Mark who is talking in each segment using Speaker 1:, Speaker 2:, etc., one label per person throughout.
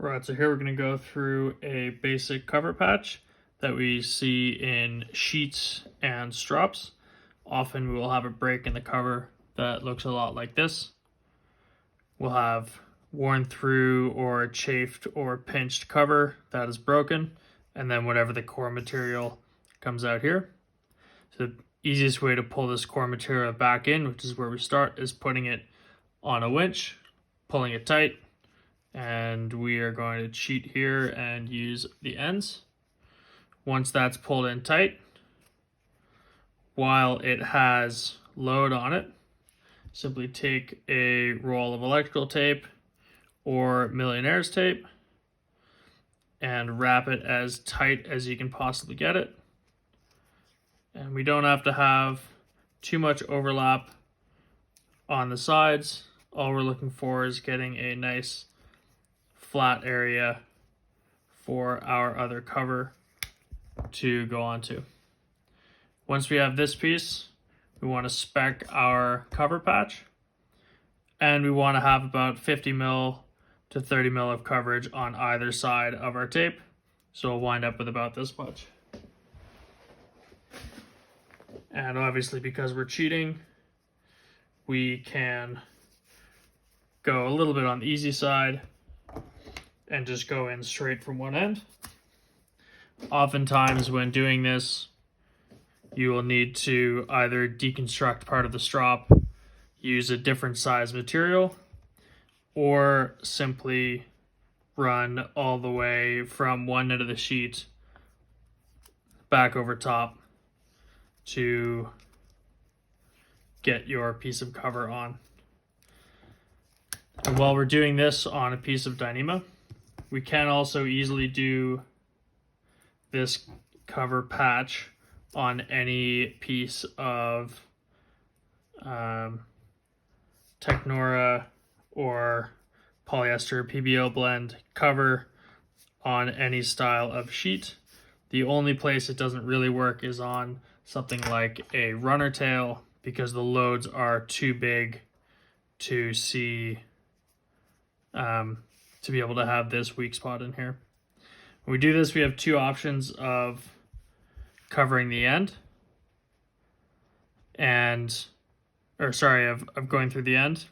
Speaker 1: Right, so here we're going to go through a basic cover patch that we see in sheets and strops. Often we will have a break in the cover that looks a lot like this. We'll have worn through or chafed or pinched cover that is broken, and then whatever the core material comes out here. So the easiest way to pull this core material back in, which is where we start, is putting it on a winch, pulling it tight, and we are going to cheat here and use the ends. Once that's pulled in tight, while it has load on it, simply take a roll of electrical tape or millionaire's tape and wrap it as tight as you can possibly get it. And we don't have to have too much overlap on the sides. All we're looking for is getting a nice flat area for our other cover to go onto. Once we have this piece, we want to spec our cover patch, and we want to have about 50 mil to 30 mil of coverage on either side of our tape. So we'll wind up with about this much. And obviously, because we're cheating, we can go a little bit on the easy side and just go in straight from one end. Oftentimes when doing this, you will need to either deconstruct part of the strop, use a different size material, or simply run all the way from one end of the sheet back over top to get your piece of cover on. And while we're doing this on a piece of Dyneema, we can also easily do this cover patch on any piece of Technora or polyester PBO blend cover on any style of sheet. The only place it doesn't really work is on something like a runner tail, because the loads are too big to see to be able to have this weak spot in here. When we do this, we have two options of covering the end of going through the end.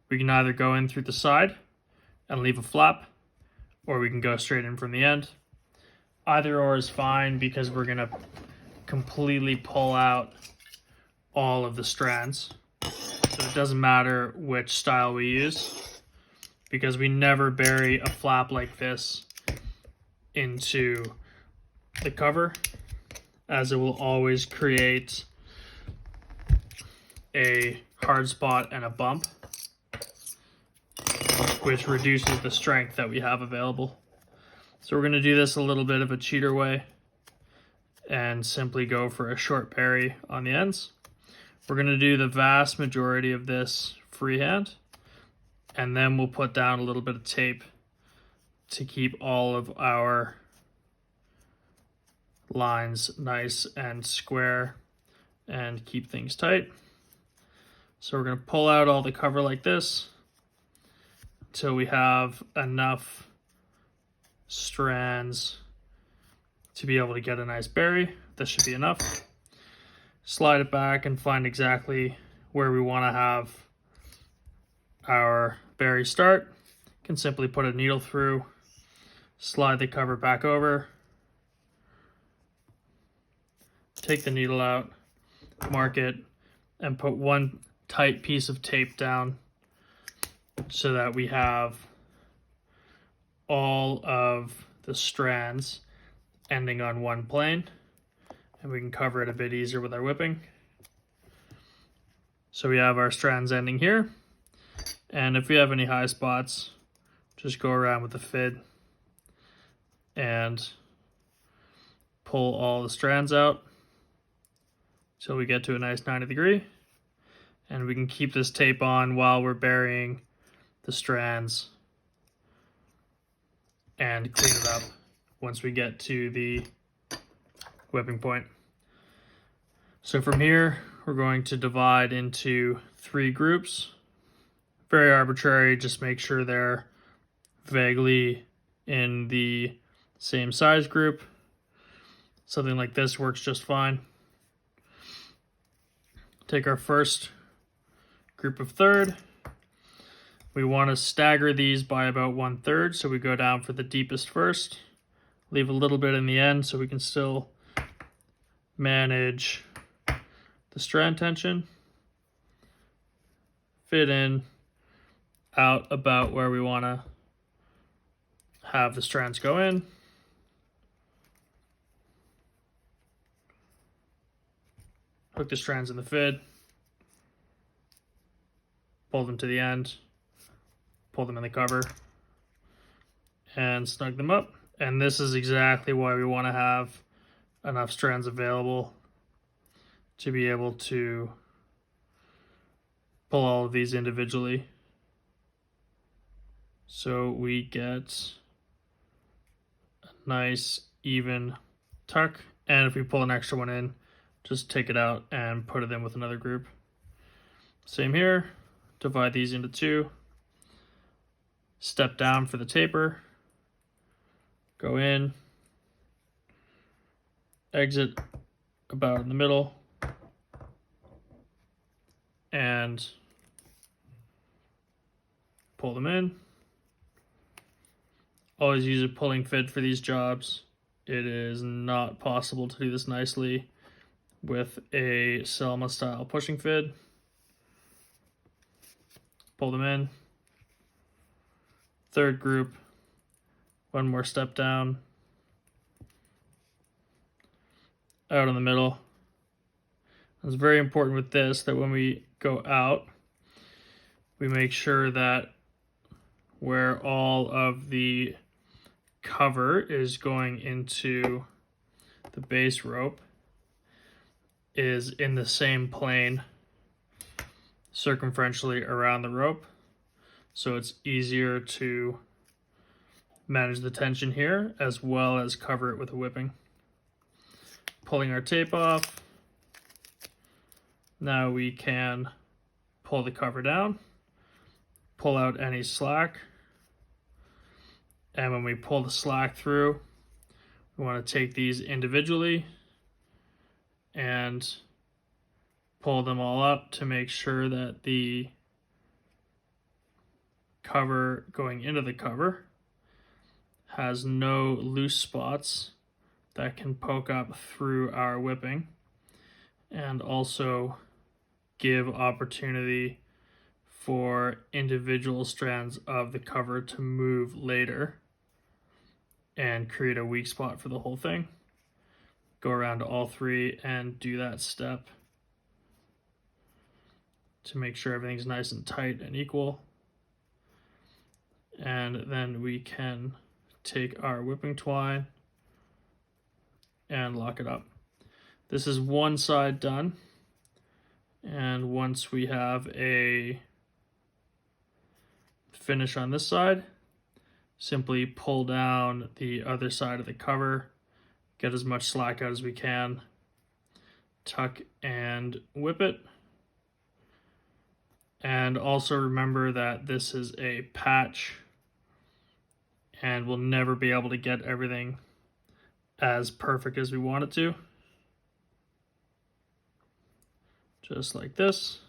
Speaker 1: We can either go in through the side and leave a flap, or we can go straight in from the end. Either or is fine, because we're going to completely pull out all of the strands. So it doesn't matter which style we use, because we never bury a flap like this into the cover, as it will always create a hard spot and a bump, which reduces the strength that we have available. So we're going to do this a little bit of a cheater way and simply go for a short bury on the ends. We're going to do the vast majority of this freehand, and then we'll put down a little bit of tape to keep all of our lines nice and square and keep things tight. So we're going to pull out all the cover like this until we have enough strands to be able to get a nice bury. This should be enough. Slide it back and find exactly where we want to have our bury start. You can simply put a needle through, slide the cover back over, take the needle out, mark it, and put one tight piece of tape down so that we have all of the strands ending on one plane, and we can cover it a bit easier with our whipping. So we have our strands ending here, and if we have any high spots, just go around with the fid and pull all the strands out till we get to a nice 90 degree, and we can keep this tape on while we're burying the strands and clean it up once we get to the whipping point. So from here, we're going to divide into 3 groups. Very arbitrary, just make sure they're vaguely in the same size group. Something like this works just fine. Take our first group of third. We want to stagger these by about 1/3, so we go down for the deepest first. Leave a little bit in the end so we can still manage the strand tension. Fit in out about where we want to have the strands go in. Hook the strands in the fid. Pull them to the end. Pull them in the cover. And snug them up. And this is exactly why we want to have enough strands available to be able to pull all of these individually. So we get a nice even tuck. And if we pull an extra one in, just take it out and put it in with another group. Same here. Divide these into two. Step down for the taper. Go in. Exit about in the middle. And pull them in. Always use a pulling fid for these jobs. It is not possible to do this nicely with a Selma style pushing fid. Pull them in. Third group, one more step down, out in the middle. It's very important with this that when we go out, we make sure that where all of the cover is going into the base rope is in the same plane circumferentially around the rope, so it's easier to manage the tension here as well as cover it with a whipping. Pulling our tape off, now we can pull the cover down, pull out any slack, and when we pull the slack through, we want to take these individually and pull them all up to make sure that the cover going into the cover has no loose spots that can poke up through our whipping, and also give opportunity for individual strands of the cover to move later and create a weak spot for the whole thing. Go around to all three and do that step to make sure everything's nice and tight and equal. And then we can take our whipping twine and lock it up. This is one side done. And once we have a finish on this side, simply pull down the other side of the cover, get as much slack out as we can, tuck and whip it. And also remember that this is a patch and we'll never be able to get everything as perfect as we want it to. Just like this.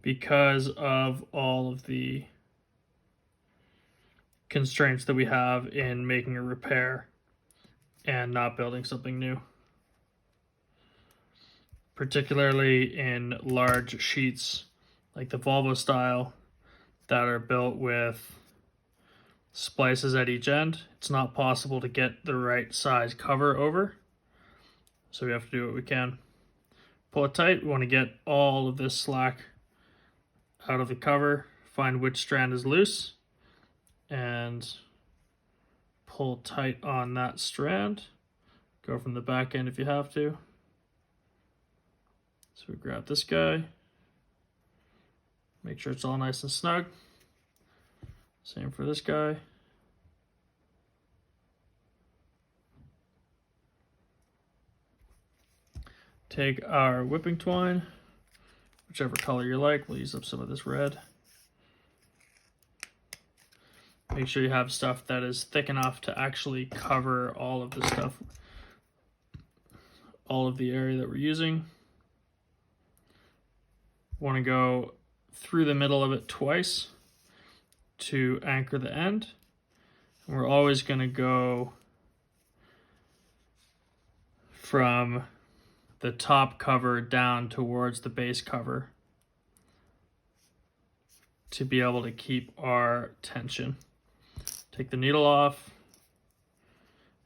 Speaker 1: Because of all of the constraints that we have in making a repair and not building something new. Particularly in large sheets like the Volvo style that are built with splices at each end. It's not possible to get the right size cover over, so we have to do what we can. Pull it tight. We want to get all of this slack out of the cover, find which strand is loose, and pull tight on that strand. Go from the back end if you have to. So we grab this guy, make sure it's all nice and snug. Same for this guy. Take our whipping twine, whichever color you like. We'll use up some of this red. Make sure you have stuff that is thick enough to actually cover all of the stuff, all of the area that we're using. Want to go through the middle of it twice to anchor the end. And we're always going to go from the top cover down towards the base cover to be able to keep our tension. Take the needle off,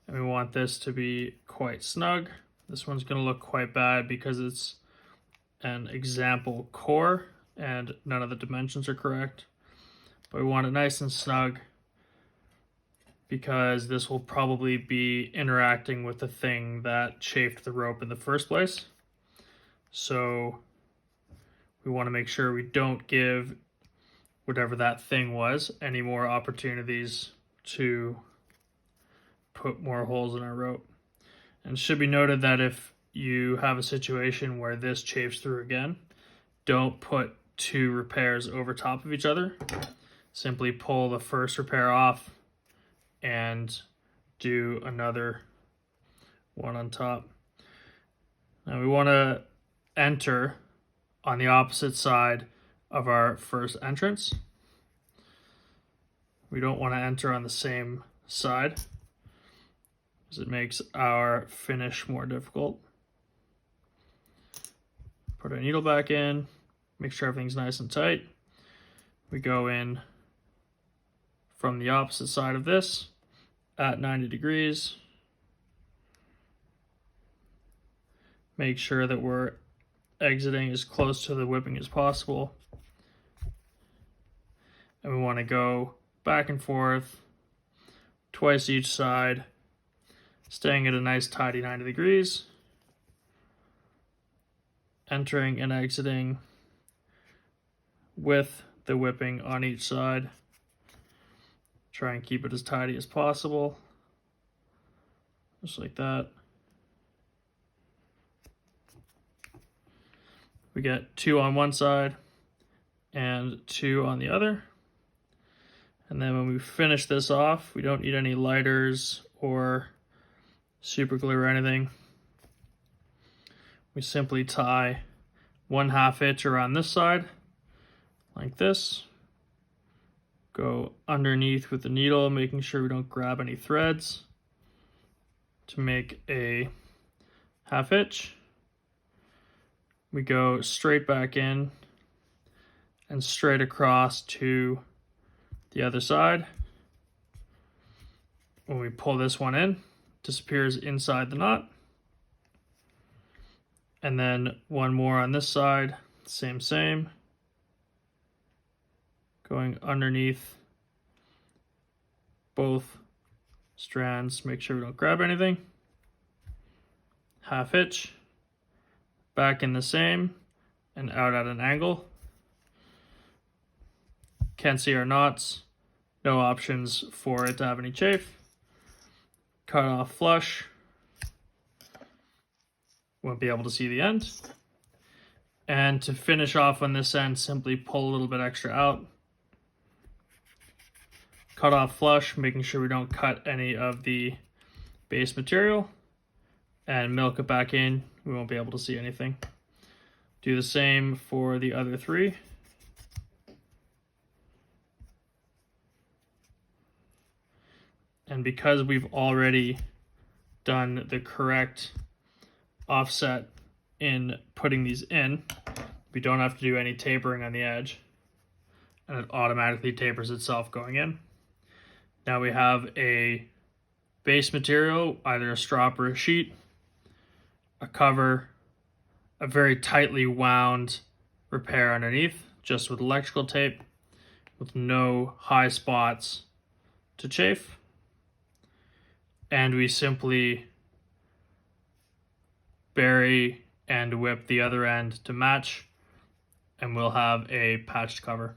Speaker 1: and we want this to be quite snug. This one's going to look quite bad because it's an example core and none of the dimensions are correct. But we want it nice and snug because this will probably be interacting with the thing that chafed the rope in the first place. So we want to make sure we don't give whatever that thing was any more opportunities to put more holes in our rope. And it should be noted that if you have a situation where this chafes through again, don't put two repairs over top of each other. Simply pull the first repair off and do another one on top. Now we want to enter on the opposite side of our first entrance. We don't want to enter on the same side because it makes our finish more difficult. Put our needle back in, make sure everything's nice and tight. We go in from the opposite side of this at 90 degrees. Make sure that we're exiting as close to the whipping as possible. And we want to go back and forth twice each side, staying at a nice tidy 90 degrees, entering and exiting with the whipping on each side. Try and keep it as tidy as possible, just like that. We get 2 on one side and 2 on the other. And then when we finish this off, we don't need any lighters or super glue or anything. We simply tie 1/2 hitch around this side, like this. Go underneath with the needle, making sure we don't grab any threads to make a 1/2 hitch. We go straight back in and straight across to the other side. When we pull this one in, it disappears inside the knot. And then one more on this side, same. Going underneath both strands, make sure we don't grab anything. 1/2 hitch, back in the same, and out at an angle. Can't see our knots, no options for it to have any chafe. Cut off flush, won't be able to see the end. And to finish off on this end, simply pull a little bit extra out. Cut off flush, making sure we don't cut any of the base material, and milk it back in. We won't be able to see anything. Do the same for the other 3. And because we've already done the correct offset in putting these in, we don't have to do any tapering on the edge, and it automatically tapers itself going in. Now we have a base material, either a strop or a sheet, a cover, a very tightly wound repair underneath, just with electrical tape, with no high spots to chafe. And we simply bury and whip the other end to match, and we'll have a patched cover.